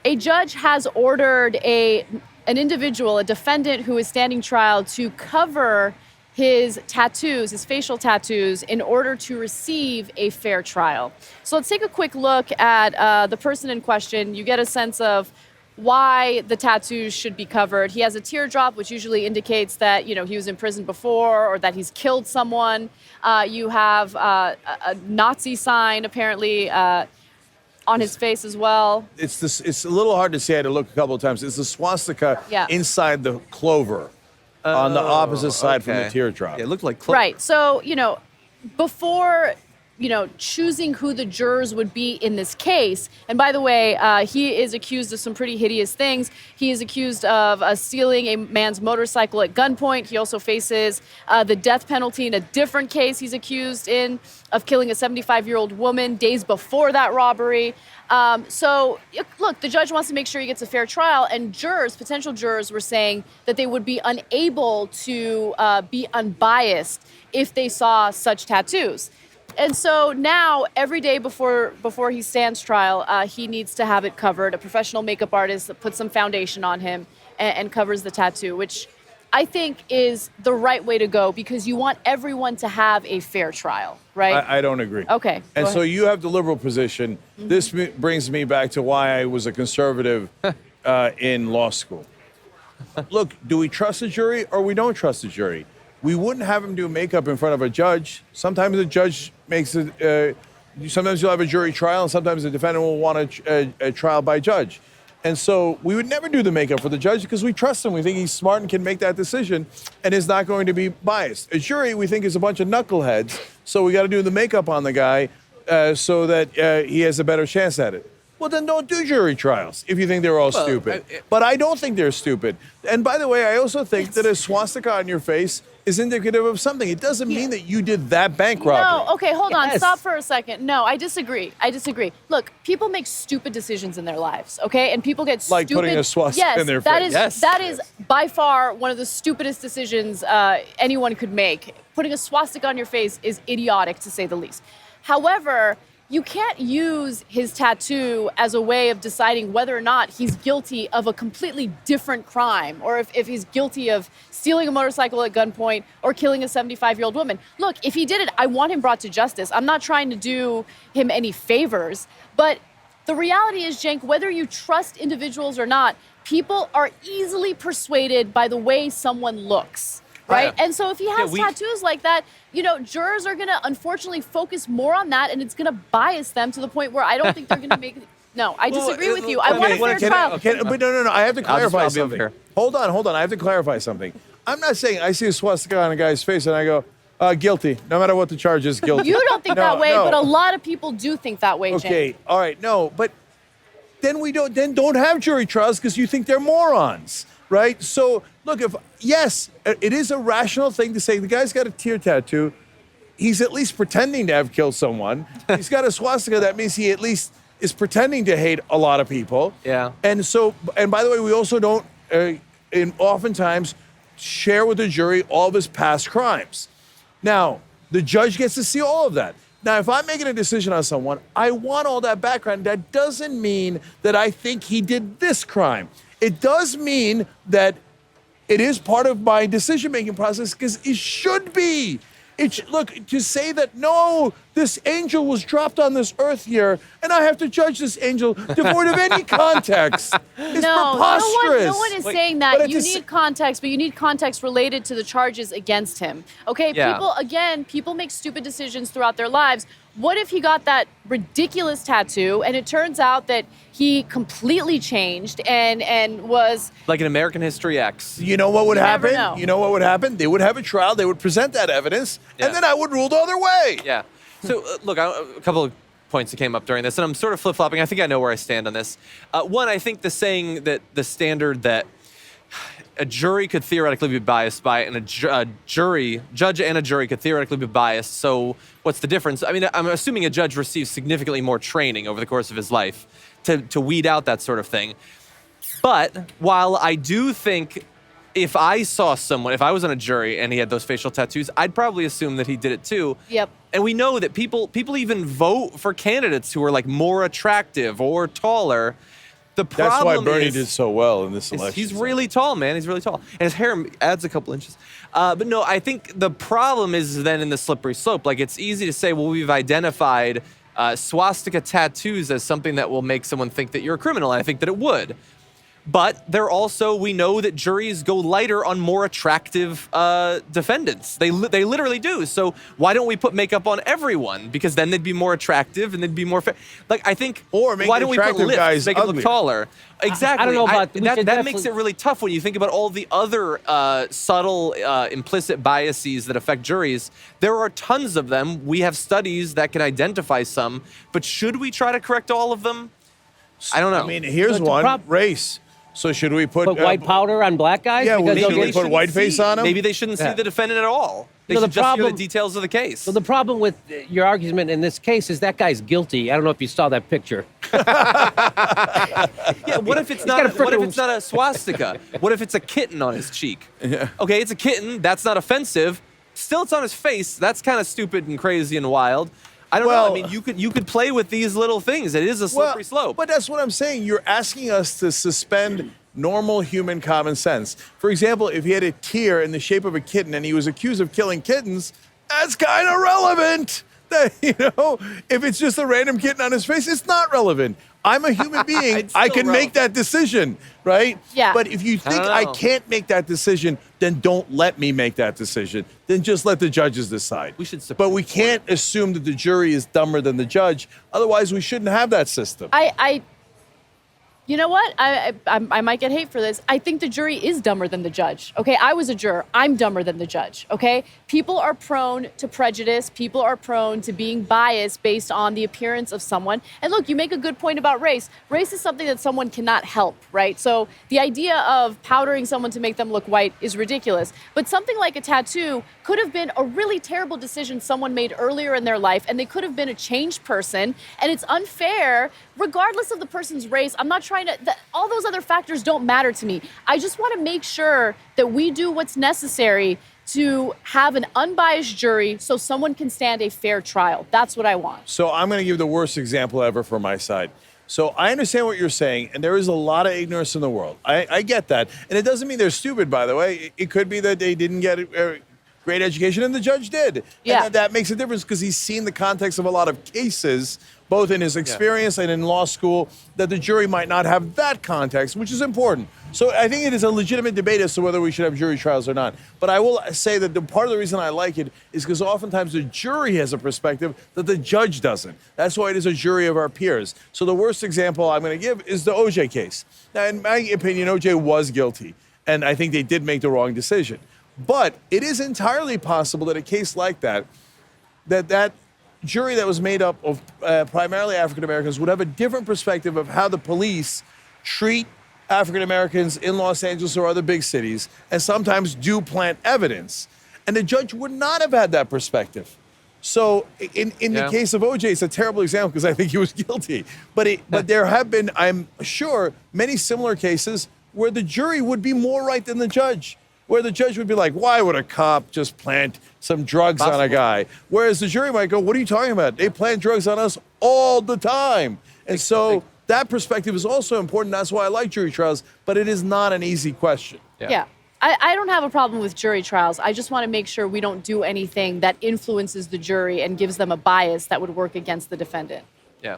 a judge has ordered an individual, a defendant who is standing trial, to cover his tattoos, his facial tattoos, in order to receive a fair trial. So let's take a quick look at the person in question. You get a sense of why the tattoos should be covered. He has a teardrop, which usually indicates that, he was in prison before or that he's killed someone. You have a Nazi sign, apparently, on his face as well. It's a little hard to see. I had to look a couple of times. It's the swastika inside the clover on the opposite side from the teardrop. Yeah, it looked like clover. Right. So, before choosing who the jurors would be in this case. And by the way, he is accused of some pretty hideous things. He is accused of stealing a man's motorcycle at gunpoint. He also faces the death penalty in a different case. He's accused of killing a 75-year-old woman days before that robbery. So, look, the judge wants to make sure he gets a fair trial, and potential jurors were saying that they would be unable to be unbiased if they saw such tattoos. And so now, every day before he stands trial, he needs to have it covered. A professional makeup artist that puts some foundation on him and covers the tattoo, which I think is the right way to go because you want everyone to have a fair trial, right? I don't agree. Okay. And so you have the liberal position. Mm-hmm. This brings me back to why I was a conservative in law school. Look, do we trust the jury or we don't trust the jury? We wouldn't have him do makeup in front of a judge. Sometimes the judge makes it, sometimes you'll have a jury trial, and sometimes the defendant will want a trial by judge. And so we would never do the makeup for the judge because we trust him. We think he's smart and can make that decision and is not going to be biased. A jury, we think, is a bunch of knuckleheads, so we got to do the makeup on the guy so that he has a better chance at it. Well, then don't do jury trials if you think they're all stupid. But I don't think they're stupid. And by the way, I also think that a swastika on your face is indicative of something. It doesn't mean that you did that bank robbery. No, okay, hold on. Stop for a second. No, I disagree. Look, people make stupid decisions in their lives, okay? And people get like stupid. Putting a swastika in their face. That is by far one of the stupidest decisions anyone could make. Putting a swastika on your face is idiotic, to say the least. However, you can't use his tattoo as a way of deciding whether or not he's guilty of a completely different crime or if he's guilty of stealing a motorcycle at gunpoint or killing a 75-year-old woman. Look, if he did it, I want him brought to justice. I'm not trying to do him any favors. But the reality is, Cenk, whether you trust individuals or not, people are easily persuaded by the way someone looks. Right? And so if he has tattoos like that, jurors are going to unfortunately focus more on that, and it's going to bias them to the point where I don't think they're going to make it. No, I disagree with you. I want a fair trial. But no. I have to clarify something. Hold on. I have to clarify something. I'm not saying I see a swastika on a guy's face and I go, guilty. No matter what the charge is, guilty. You don't think that way, but a lot of people do think that way, Cenk. Okay, all right. No, but then don't have jury trials because you think they're morons. Right? So, look, it is a rational thing to say the guy's got a tear tattoo. He's at least pretending to have killed someone. He's got a swastika. That means he at least is pretending to hate a lot of people. Yeah. And by the way, we also don't oftentimes share with the jury all of his past crimes. Now, the judge gets to see all of that. Now, if I'm making a decision on someone, I want all that background. That doesn't mean that I think he did this crime. It does mean that it is part of my decision-making process because it should be. Look, to say that, no, this angel was dropped on this earth here, and I have to judge this angel devoid of any context is preposterous. No one is saying that. You need context, but you need context related to the charges against him. Okay, people make stupid decisions throughout their lives. What if he got that ridiculous tattoo and it turns out that he completely changed and was... like an American History X. You know what would happen? They would have a trial, they would present that evidence, and then I would rule the other way. Yeah. So, look, a couple of points that came up during this, and I'm sort of flip-flopping. I think I know where I stand on this. One, I think the saying that the standard that a jury could theoretically be biased by, and a judge and a jury could theoretically be biased. So what's the difference? I mean, I'm assuming a judge receives significantly more training over the course of his life to weed out that sort of thing. But while I do think if I saw someone, if I was on a jury and he had those facial tattoos, I'd probably assume that he did it too. Yep. And we know that people even vote for candidates who are like more attractive or taller. The problem That's why Bernie is, did so well in this election. he's really tall, man. He's really tall. And his hair adds a couple inches. But no, I think the problem is then in the slippery slope. Like, it's easy to say, well, we've identified swastika tattoos as something that will make someone think that you're a criminal. And I think that it would. But we know that juries go lighter on more attractive defendants. They literally do. So why don't we put makeup on everyone? Because then they'd be more attractive and they'd be more fair. Like, I think, or make why don't we put attractive lips, guys make them look uglier. taller? Exactly. I don't know about that makes it really tough when you think about all the other subtle, implicit biases that affect juries. There are tons of them. We have studies that can identify some. But should we try to correct all of them? I don't know. I mean, here's But the one, race. So should we put white powder on black guys? Yeah, Because should they'll we get- put whiteface on them? Maybe they shouldn't see the defendant at all. They No, the should just hear the problem- details of the case. So the problem with your argument in this case is that guy's guilty. I don't know if you saw that picture. Yeah, what if it's got a what if frickin' it's not a swastika? What if it's a kitten on his cheek? Okay, it's a kitten. That's not offensive. Still, it's on his face. That's kind of stupid and crazy and wild. I don't know. I mean, you could play with these little things. It is a slippery slope. But that's what I'm saying. You're asking us to suspend normal human common sense. For example, if he had a tear in the shape of a kitten and he was accused of killing kittens, that's kind of relevant. If it's just a random kitten on his face, it's not relevant. I'm a human being. It's I still can make that decision, right? Yeah. But if you think I can't make that decision, then don't let me make that decision. Then just let the judges decide. We should But we Supreme Court can't assume that the jury is dumber than the judge. Otherwise, we shouldn't have that system. You know what? I might get hate for this. I think the jury is dumber than the judge. Okay, I was a juror. I'm dumber than the judge. Okay, people are prone to prejudice. People are prone to being biased based on the appearance of someone. And look, you make a good point about race. Race is something that someone cannot help, right? So the idea of powdering someone to make them look white is ridiculous. But something like a tattoo could have been a really terrible decision someone made earlier in their life, and they could have been a changed person. And it's unfair, regardless of the person's race. I'm not trying to, all those other factors don't matter to me. I just want to make sure that we do what's necessary to have an unbiased jury so someone can stand a fair trial. That's what I want. So I'm going to give the worst example ever from my side. So I understand what you're saying, and there is a lot of ignorance in the world. I get that. And it doesn't mean they're stupid, by the way. It could be that they didn't get a great education, and the judge did. Yeah. And that makes a difference because he's seen the context of a lot of cases, both in his experience and in law school, that the jury might not have that context, which is important. So I think it is a legitimate debate as to whether we should have jury trials or not. But I will say that the part of the reason I like it is because oftentimes the jury has a perspective that the judge doesn't. That's why it is a jury of our peers. So the worst example I'm going to give is the OJ case. Now, in my opinion, OJ was guilty, and I think they did make the wrong decision. But it is entirely possible that a case like that jury that was made up of primarily African Americans would have a different perspective of how the police treat African Americans in Los Angeles or other big cities, and sometimes do plant evidence. And the judge would not have had that perspective. So in the case of OJ, it's a terrible example because I think he was guilty. But there have been, I'm sure, many similar cases where the jury would be more right than the judge, where the judge would be like, why would a cop just plant some drugs on a guy? Whereas the jury might go, what are you talking about? They plant drugs on us all the time. And so that perspective is also important. That's why I like jury trials, but it is not an easy question. Yeah. I don't have a problem with jury trials. I just want to make sure we don't do anything that influences the jury and gives them a bias that would work against the defendant. Yeah.